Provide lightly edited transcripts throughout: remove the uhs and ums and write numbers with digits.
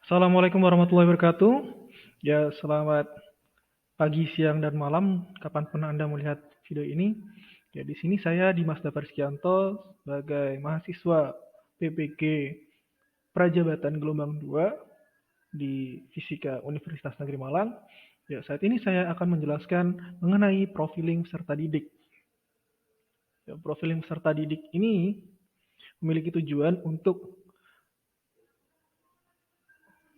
Assalamualaikum warahmatullahi wabarakatuh. Ya, selamat pagi, siang, dan malam, kapanpun Anda melihat video ini. Ya, di sini saya Dimas Dafarskianto sebagai mahasiswa PPG Prajabatan Gelombang 2 di Fisika Universitas Negeri Malang. Ya, saat ini saya akan menjelaskan mengenai profiling peserta didik. Ya, profiling peserta didik ini memiliki tujuan untuk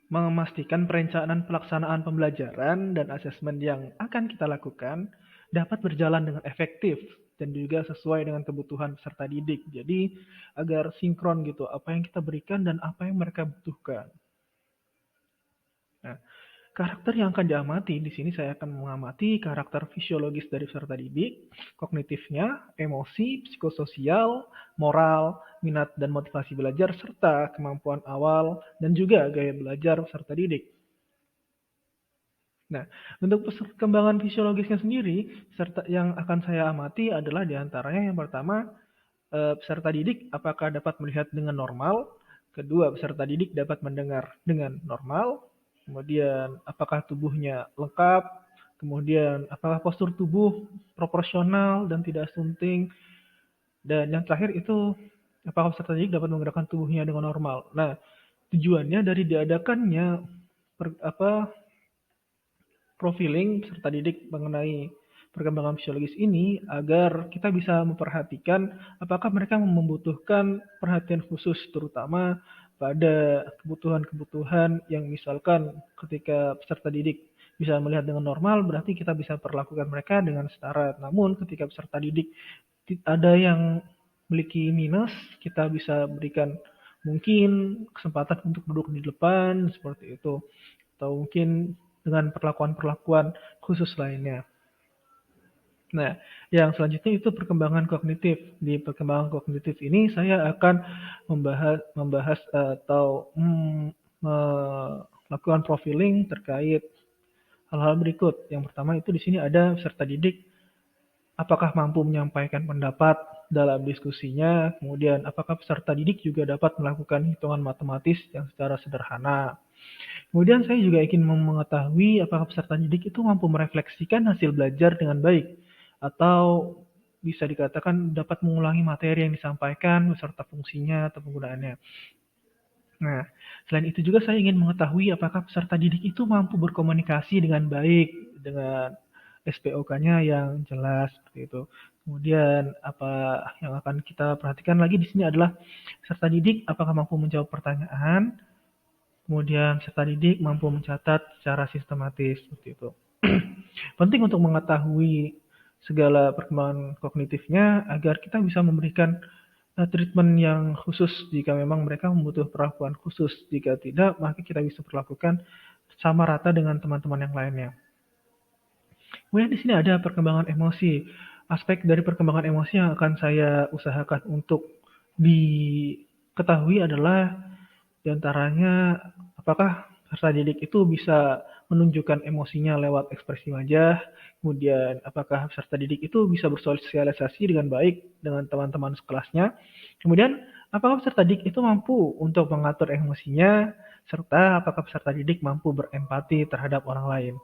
memastikan perencanaan pelaksanaan pembelajaran dan asesmen yang akan kita lakukan dapat berjalan dengan efektif dan juga sesuai dengan kebutuhan peserta didik. Jadi agar sinkron gitu apa yang kita berikan dan apa yang mereka butuhkan. Nah, karakter yang akan diamati di sini saya akan mengamati karakter fisiologis dari peserta didik, kognitifnya, emosi, psikososial, moral, minat dan motivasi belajar serta kemampuan awal dan juga gaya belajar peserta didik. Nah, untuk perkembangan fisiologisnya sendiri, peserta yang akan saya amati adalah diantaranya yang pertama, peserta didik apakah dapat melihat dengan normal, kedua peserta didik dapat mendengar dengan normal, kemudian apakah tubuhnya lengkap, kemudian apakah postur tubuh proporsional dan tidak sunting, dan yang terakhir itu apakah peserta didik dapat menggerakkan tubuhnya dengan normal. Nah, tujuannya dari diadakannya profiling peserta didik mengenai perkembangan fisiologis ini agar kita bisa memperhatikan apakah mereka membutuhkan perhatian khusus terutama pada kebutuhan-kebutuhan yang misalkan ketika peserta didik bisa melihat dengan normal berarti kita bisa perlakukan mereka dengan setara. Namun ketika peserta didik ada yang memiliki minus, kita bisa berikan mungkin kesempatan untuk duduk di depan seperti itu atau mungkin dengan perlakuan-perlakuan khusus lainnya. Nah, yang selanjutnya itu perkembangan kognitif. Di perkembangan kognitif ini saya akan membahas atau melakukan profiling terkait hal-hal berikut. Yang pertama itu di sini ada peserta didik apakah mampu menyampaikan pendapat dalam diskusinya, kemudian apakah peserta didik juga dapat melakukan hitungan matematis yang secara sederhana. Kemudian saya juga ingin mengetahui apakah peserta didik itu mampu merefleksikan hasil belajar dengan baik atau bisa dikatakan dapat mengulangi materi yang disampaikan beserta fungsinya atau penggunaannya. Nah, selain itu juga saya ingin mengetahui apakah peserta didik itu mampu berkomunikasi dengan baik dengan SPOK-nya yang jelas seperti itu. Kemudian apa yang akan kita perhatikan lagi di sini adalah peserta didik apakah mampu menjawab pertanyaan, kemudian peserta didik mampu mencatat secara sistematis seperti itu. Penting untuk mengetahui segala perkembangan kognitifnya agar kita bisa memberikan treatment yang khusus jika memang mereka membutuhkan perlakuan khusus. Jika tidak, maka kita bisa perlakukan sama rata dengan teman-teman yang lainnya. Kemudian di sini ada perkembangan emosi. Aspek dari perkembangan emosi yang akan saya usahakan untuk diketahui adalah diantaranya apakah peserta didik itu bisa menunjukkan emosinya lewat ekspresi wajah, kemudian apakah peserta didik itu bisa bersosialisasi dengan baik dengan teman-teman sekelasnya, kemudian apakah peserta didik itu mampu untuk mengatur emosinya, serta apakah peserta didik mampu berempati terhadap orang lain.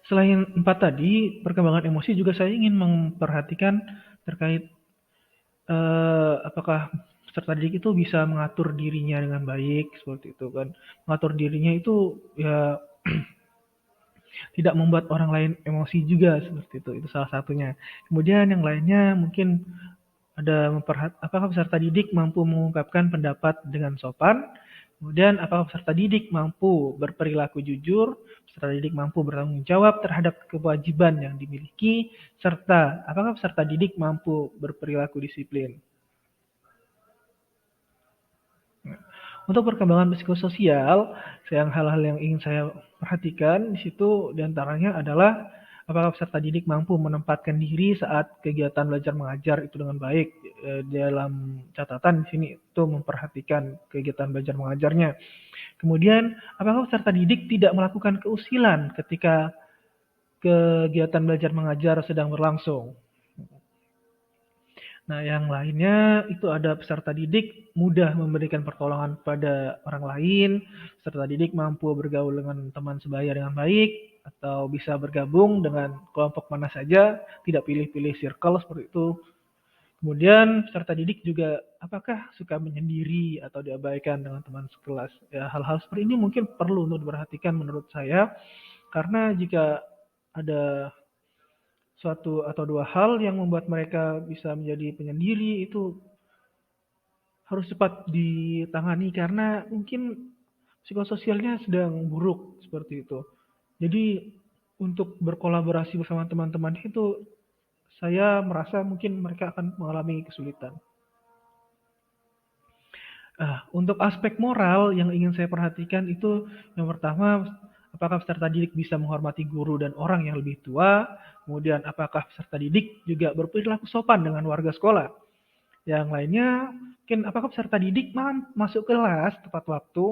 Selain empat tadi, perkembangan emosi juga saya ingin memperhatikan terkait apakah peserta didik itu bisa mengatur dirinya dengan baik seperti itu kan. Mengatur dirinya itu ya tidak membuat orang lain emosi juga seperti itu. Itu salah satunya. Kemudian yang lainnya mungkin ada apakah peserta didik mampu mengungkapkan pendapat dengan sopan? Kemudian apakah peserta didik mampu berperilaku jujur? Peserta didik mampu bertanggung jawab terhadap kewajiban yang dimiliki? Serta apakah peserta didik mampu berperilaku disiplin? Untuk perkembangan psikososial, hal-hal yang ingin saya perhatikan di situ diantaranya adalah apakah peserta didik mampu menempatkan diri saat kegiatan belajar mengajar itu dengan baik. Dalam catatan di sini itu memperhatikan kegiatan belajar mengajarnya. Kemudian, apakah peserta didik tidak melakukan keusilan ketika kegiatan belajar mengajar sedang berlangsung? Nah, yang lainnya itu ada peserta didik mudah memberikan pertolongan pada orang lain, peserta didik mampu bergaul dengan teman sebaya dengan baik, atau bisa bergabung dengan kelompok mana saja, tidak pilih-pilih circle seperti itu. Kemudian peserta didik juga apakah suka menyendiri atau diabaikan dengan teman sekelas. Ya, hal-hal seperti ini mungkin perlu untuk diperhatikan menurut saya, karena jika ada suatu atau dua hal yang membuat mereka bisa menjadi penyendiri itu harus cepat ditangani karena mungkin psikososialnya sedang buruk seperti itu. Jadi untuk berkolaborasi bersama teman-teman itu saya merasa mungkin mereka akan mengalami kesulitan. Untuk aspek moral yang ingin saya perhatikan itu yang pertama, apakah peserta didik bisa menghormati guru dan orang yang lebih tua, kemudian apakah peserta didik juga berperilaku sopan dengan warga sekolah. Yang lainnya, mungkin apakah peserta didik masuk kelas tepat waktu,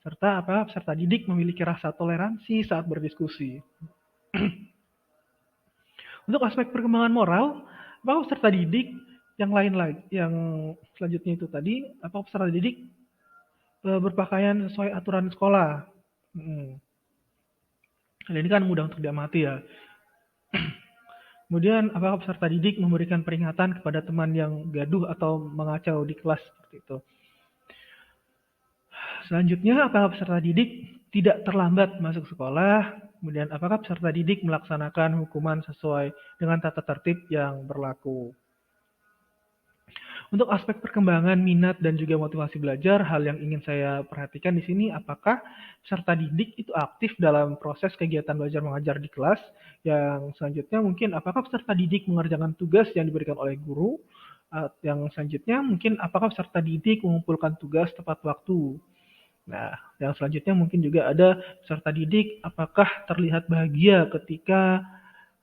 serta apakah peserta didik memiliki rasa toleransi saat berdiskusi. Untuk aspek perkembangan moral, apakah peserta didik yang lain lagi, yang selanjutnya itu tadi, apakah peserta didik berpakaian sesuai aturan sekolah. Hmm. Hal ini kan mudah untuk diamati ya. Kemudian, apakah peserta didik memberikan peringatan kepada teman yang gaduh atau mengacau di kelas seperti itu. Selanjutnya, apakah peserta didik tidak terlambat masuk sekolah? Kemudian, apakah peserta didik melaksanakan hukuman sesuai dengan tata tertib yang berlaku? Untuk aspek perkembangan minat dan juga motivasi belajar, hal yang ingin saya perhatikan di sini apakah peserta didik itu aktif dalam proses kegiatan belajar mengajar di kelas. Yang selanjutnya mungkin apakah peserta didik mengerjakan tugas yang diberikan oleh guru. Yang selanjutnya mungkin apakah peserta didik mengumpulkan tugas tepat waktu. Nah, yang selanjutnya mungkin juga ada peserta didik apakah terlihat bahagia ketika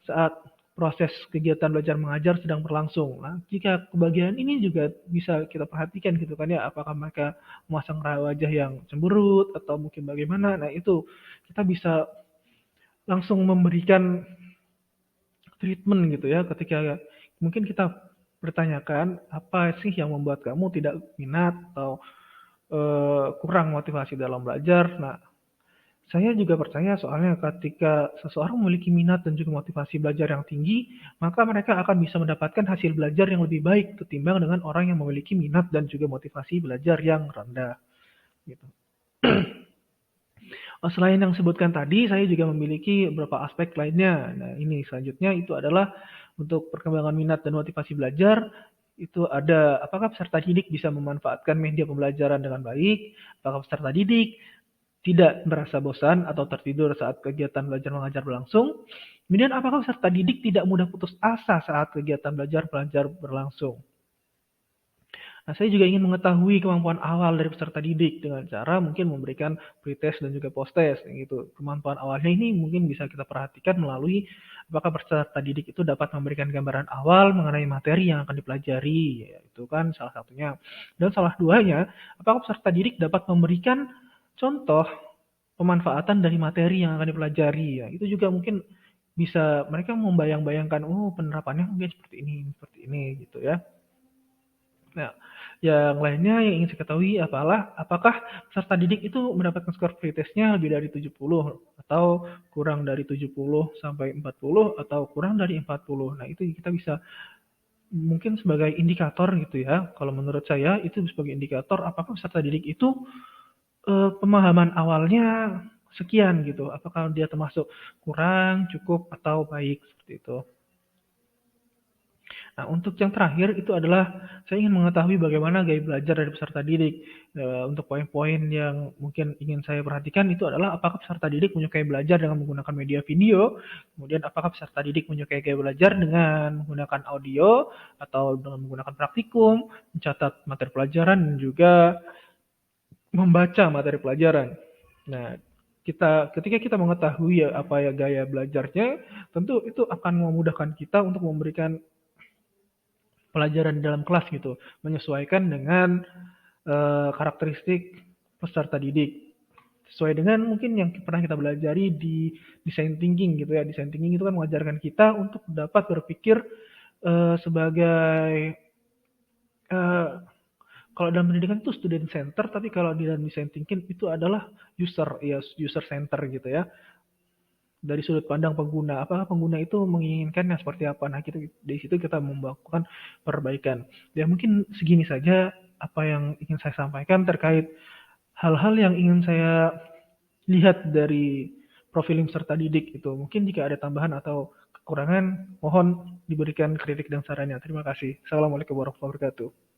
saat proses kegiatan belajar mengajar sedang berlangsung. Nah, jika kebahagiaan ini juga bisa kita perhatikan gitu kan ya, apakah mereka memasang wajah yang cemberut atau mungkin bagaimana. Nah, itu kita bisa langsung memberikan treatment gitu ya ketika mungkin kita bertanyakan apa sih yang membuat kamu tidak minat atau kurang motivasi dalam belajar. Nah, saya juga percaya soalnya ketika seseorang memiliki minat dan juga motivasi belajar yang tinggi, maka mereka akan bisa mendapatkan hasil belajar yang lebih baik ketimbang dengan orang yang memiliki minat dan juga motivasi belajar yang rendah. Gitu. Selain yang disebutkan tadi, saya juga memiliki beberapa aspek lainnya. Nah, ini selanjutnya itu adalah untuk perkembangan minat dan motivasi belajar, itu ada apakah peserta didik bisa memanfaatkan media pembelajaran dengan baik, apakah peserta didik tidak merasa bosan atau tertidur saat kegiatan belajar mengajar berlangsung. Kemudian apakah peserta didik tidak mudah putus asa saat kegiatan belajar mengajar berlangsung. Nah, saya juga ingin mengetahui kemampuan awal dari peserta didik dengan cara mungkin memberikan pretest dan juga post-test gitu. Kemampuan awalnya ini mungkin bisa kita perhatikan melalui apakah peserta didik itu dapat memberikan gambaran awal mengenai materi yang akan dipelajari, ya, itu kan salah satunya. Dan salah duanya, apakah peserta didik dapat memberikan contoh pemanfaatan dari materi yang akan dipelajari, ya. Itu juga mungkin bisa mereka membayang-bayangkan, oh penerapannya mungkin seperti ini gitu ya. Nah, yang lainnya yang ingin saya ketahui apakah peserta didik itu mendapatkan skor pretestnya lebih dari 70 atau kurang dari 70 sampai 40 atau kurang dari 40. Nah, itu kita bisa mungkin sebagai indikator gitu ya. Kalau menurut saya itu sebagai indikator apakah peserta didik itu pemahaman awalnya sekian gitu. Apakah dia termasuk kurang, cukup atau baik seperti itu. Nah, untuk yang terakhir itu adalah saya ingin mengetahui bagaimana gaya belajar dari peserta didik. Untuk poin-poin yang mungkin ingin saya perhatikan itu adalah apakah peserta didik menyukai belajar dengan menggunakan media video, kemudian apakah peserta didik menyukai gaya belajar dengan menggunakan audio atau dengan menggunakan praktikum, mencatat materi pelajaran dan juga membaca materi pelajaran. Nah, ketika kita mengetahui apa ya gaya belajarnya, tentu itu akan memudahkan kita untuk memberikan pelajaran di dalam kelas gitu, menyesuaikan dengan karakteristik peserta didik. Sesuai dengan mungkin yang pernah kita pelajari di design thinking gitu ya. Design thinking itu kan mengajarkan kita untuk dapat berpikir sebagai Eee, kalau dalam pendidikan itu student center, tapi kalau di dalam design thinking itu adalah user center gitu ya. Dari sudut pandang pengguna, apakah pengguna itu menginginkannya seperti apa? Nah, dari situ kita membakukan perbaikan. Ya mungkin segini saja apa yang ingin saya sampaikan terkait hal-hal yang ingin saya lihat dari profiling peserta didik itu. Mungkin jika ada tambahan atau kekurangan, mohon diberikan kritik dan sarannya. Terima kasih. Assalamualaikum warahmatullahi wabarakatuh.